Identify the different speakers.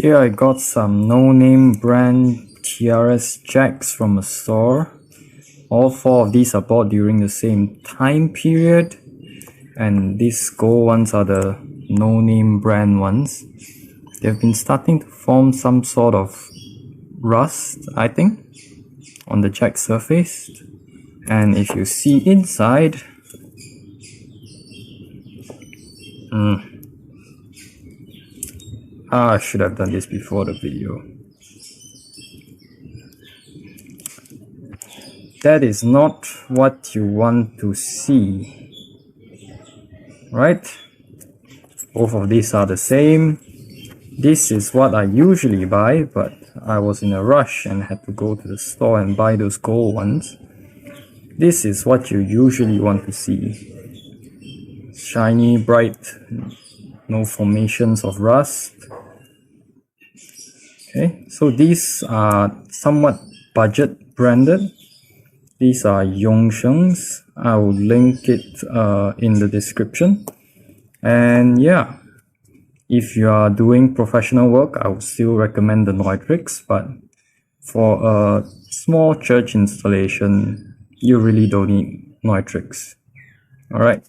Speaker 1: Here I got some no-name brand TRS jacks from a store. All four of these are bought during the same time period, and these gold ones are the no-name brand ones. They've been starting to form some sort of rust, I think, on the jack surface. And if you see inside, I should have done this before the video. That is not what you want to see, right? Both of these are the same. This is what I usually buy, but I was in a rush and had to go to the store and buy those gold ones. This is what you usually want to see. Shiny, bright, no formations of rust. Okay, so these are somewhat budget branded. These are Yongsheng's. I will link it in the description. And yeah, if you are doing professional work, I would still recommend the Neutrik, but for a small church installation, you really don't need Neutrik. Alright.